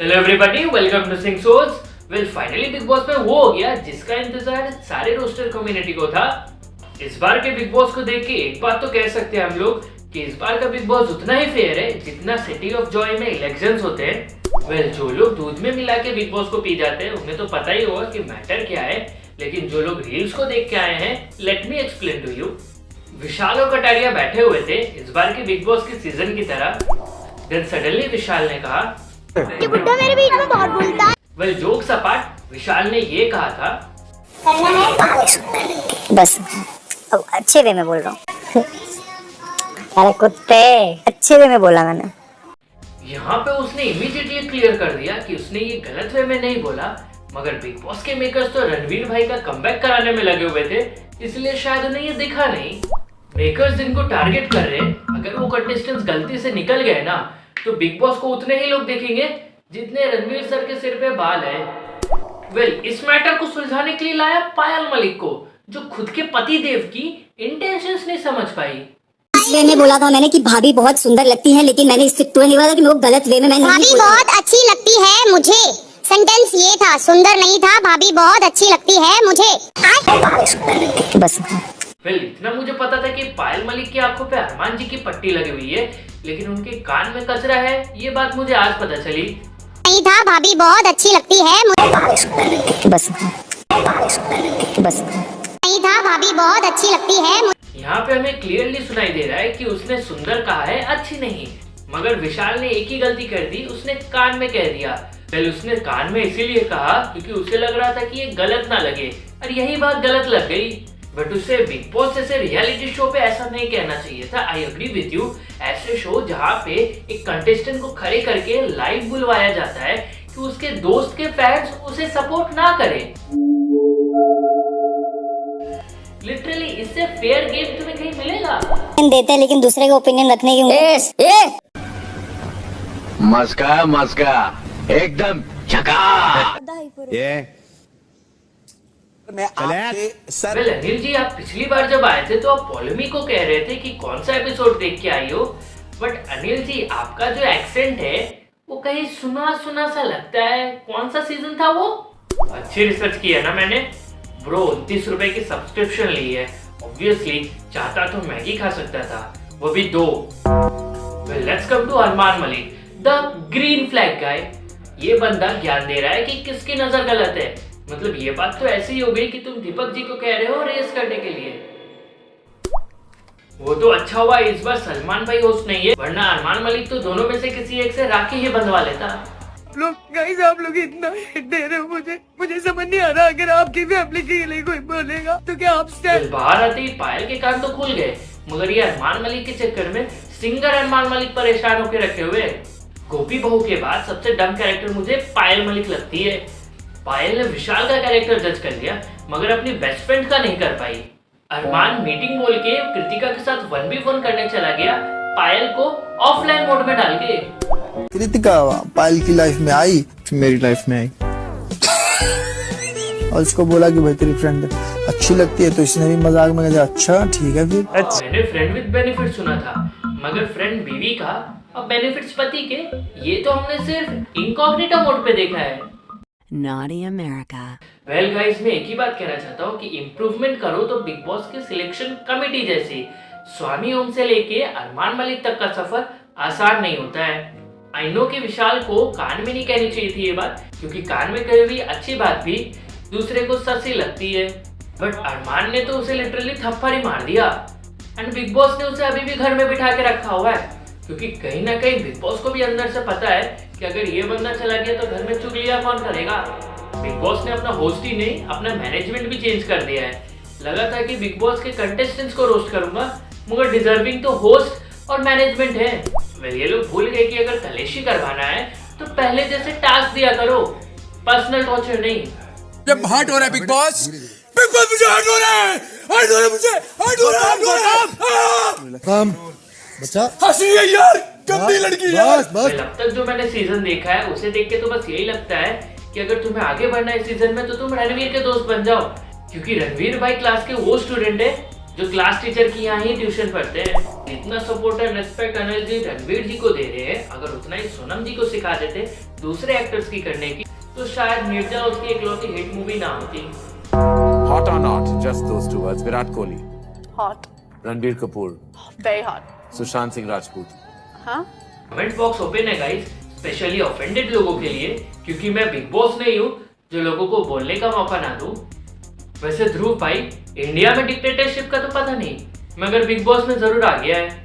Hello everybody, welcome to sing souls. Well finally Bigg Boss में वो हो गया जिसका इंतजार सारे रोस्टर कम्युनिटी को था। इस बार के बिग बॉस को देख के एक बात तो कह सकते हैं हम लोग कि इस बार का बिग बॉस उतना ही फेयर है जितना सिटी ऑफ जॉय में इलेक्शंस होते हैं। वेल जो लोग दूध में मिला के बिग बॉस को पी जाते हैं उन्हें तो पता ही होगा कि मैटर क्या है, लेकिन जो लोग रील्स को देख के आए हैं, let me explain to you. Vishal और कटारिया बैठे हुए थे इस बार के बिग बॉस के सीजन की तरह। देन सडनली विशाल ने कहा ये बुड्ढा मेरे बीच में बहुत बोलता है। वेल जोक्स अपार्ट, विशाल ने ये कहा था बस अब अच्छे वे में बोल रहा हूँ। अरे कुत्ते, अच्छे वे में बोला मैंने। यहाँ पे उसने इमीडिएटली क्लियर कर दिया कि उसने ये गलत वे में नहीं बोला, मगर बिग बॉस के मेकर्स तो रणवीर भाई का कमबैक कराने में लगे हुए थे, इसलिए शायद उन्हें ये दिखा नहीं। मेकर्स जिनको टारगेट कर रहे हैं, अगर वो कंटेस्टेंट्स गलती से निकल गए ना तो बिग बॉस को उतने ही लोग देखेंगे जितने रणवीर सर के सिर पे बाल है। वेल इस मैटर को सुलझाने के लिए लाया पायल मलिक को, जो खुद के पति देव की इंटेंशंस नहीं समझ पाई। वे में बोला था मैंने कि भाभी बहुत सुंदर लगती है, लेकिन मैंने इससे तो नहीं बोला कि वो गलत वे में मैंने भाभी बहुत अच्छी लगती है मुझे। सेंटेंस ये था, सुंदर नहीं था। भाभी बहुत अच्छी लगती है मुझे। बस वेल इतना मुझे पता था कि पायल मलिक की आंखों पे हनुमान जी की पट्टी लगी हुई है, लेकिन उनके कान में कचरा है, ये बात मुझे आज पता चली। नहीं था, भाभी बहुत अच्छी लगती है मुझे। बस नहीं था, भाभी बहुत अच्छी लगती है मुझे। यहाँ पे हमें क्लियरली सुनाई दे रहा है कि उसने सुंदर कहा है, अच्छी नहीं। मगर विशाल ने एक ही गलती कर दी, उसने कान में कह दिया। वेल उसने कान में इसीलिए कहा क्योंकि उसे लग रहा था कि ये गलत ना लगे, और यही बात गलत लग गई। बट उसे बिग बॉस जैसे रियलिटी शो पे ऐसा नहीं कहना चाहिए था। I agree with you. ऐसे शो जहाँ पे एक कंटेस्टेंट को खड़े करके लाइव बुलवाया जाता है कि उसके दोस्त के फैंस उसे सपोर्ट ना करें। लिटरली इससे फेयर गेम तुम्हें कहीं मिलेगा? देते हैं लेकिन दूसरे का ओपिनियन रखने की मस्का एकदम झकास। ये वेल अनिल जी, आप पिछली बार जब आए थे तो आप पोलेमिक को कह रहे थे कि कौन सा एपिसोड देख के आई हो, बट अनिल जी आपका जो एक्सेंट है वो कहीं सुना सुना सा लगता है। कौन सा सीजन था वो? अच्छी रिसर्च की है ना मैंने ब्रो। 29 रुपए की सब्सक्रिप्शन ली है। ऑब्वियसली चाहता तो मैगी खा सकता था, वो भी 2। Well let's come to Armaan Malik, the green flag guy. ये बंदा ज्ञान दे रहा है कि किसकी नजर गलत है। मतलब ये बात तो ऐसी ही हो गई कि तुम दीपक जी को कह रहे हो रेस करने के लिए। वो तो अच्छा हुआ इस बार सलमान भाई होस्ट नहीं है, वरना अरमान मलिक तो दोनों में से किसी एक से राखी ही बंधवा लेता। गाइस आप लोग इतना हिट दे रहे हो, मुझे समझ नहीं आ रहा। अगर आपकी फैमिली के लिए कोई बोलेगा तो क्या आप बाहर आते ही पायल के कान तो खुल गए, मगर ये अरमान मलिक के चक्कर में सिंगर अरमान मलिक परेशान होकर रखे हुए। गोपी बहू के बाद सबसे डम कैरेक्टर मुझे पायल मलिक लगती है। पायल ने विशाल का कैरेक्टर जज कर लिया, मगर अपनी बेस्ट फ्रेंड का नहीं कर पाई। अरमान मीटिंग बोल के कृतिका के साथ 1v1 करने चला गया, पायल को ऑफलाइन मोड में डाल के। कृतिका पायल की लाइफ में आई, फिर मेरी लाइफ में आई और उसको बोला कि भाई तेरी फ्रेंड अच्छी लगती है, तो इसने भी मजाक में कहा अच्छा ठीक है फिर। मैंने फ्रेंड विद बेनिफिट सुना था, मगर फ्रेंड बीवी का और बेनिफिट्स पति के, ये तो हमने सिर्फ इनकॉग्निटो मोड पे देखा है। Naughty America. वेल गाइस, मैं एक ही बात कहना चाहता हूँ कि इम्प्रूवमेंट करो तो बिग बॉस की सिलेक्शन कमेटी जैसी। स्वामी ओम से लेके अरमान मलिक तक का सफर आसान नहीं होता है। आई नो कि विशाल को कान में नहीं कहनी चाहिए थी ये बात, क्योंकि कान में कही हुई अच्छी बात भी दूसरे को सच्ची लगती है, बट अरमान ने तो उसे लिटरली थप्पड़ ही मार दिया। एंड बिग बॉस ने उसे अभी भी घर में बिठा के रखा हुआ है, क्योंकि कहीं ना कहीं बिग बॉस को भी अंदर से पता है कि अगर ये बंदा चला गया तो घर में चुगलियां कौन करेगा। बिग बॉस ने अपना होस्ट ही नहीं, अपना मैनेजमेंट भी चेंज कर दिया है। लगा था कि बिग बॉस के कंटेस्टेंट्स को रोस्ट करूंगा, मगर डिजर्विंग तो होस्ट और मैनेजमेंट है। वेल ये लोग भूल गए कि अगर कलेशी करवाना है तो पहले जैसे टास्क दिया करो, पर्सनल टॉर्चर नहीं। जब हर्ट हो रहा है बिग बॉस मुझे हर्ट हो रहा है, हर्ट हो रहा है मुझे, हर्ट हो रहा है। बच्चा हंसी है यार, गंदी लड़की यार। बस अब तक जो मैंने सीजन देखा है उसे देख के तो बस यही लगता है कि अगर तुम्हें आगे बढ़ना है सीजन में तो तुम रणवीर के दोस्त बन जाओ, क्योंकि रणवीर भाई क्लास के वो स्टूडेंट है जो क्लास टीचर की यहाँ ही ट्यूशन पढ़ते हैं। इतना support and respect energy Ranveer ji को दे रहे हैं, अगर उतना ही सोनम जी को सिखा देते दूसरे एक्टर्स की करने की, तो शायद निर्जा उसकी इकलौती हिट मूवी ना होती। Hot or not? Just those two words. Virat Kohli, Hot. Ranbir Kapoor, Very hot. Sushant Singh Rajput. हाँ? कमेंट बॉक्स ओपन है गाइस, स्पेशली ऑफेंडेड लोगों के लिए, क्योंकि मैं बिग बॉस नहीं हूँ जो लोगों को बोलने का मौका ना दूं। वैसे ध्रुव भाई, इंडिया में डिक्टेटरशिप का तो पता नहीं, मगर बिग बॉस में जरूर आ गया है।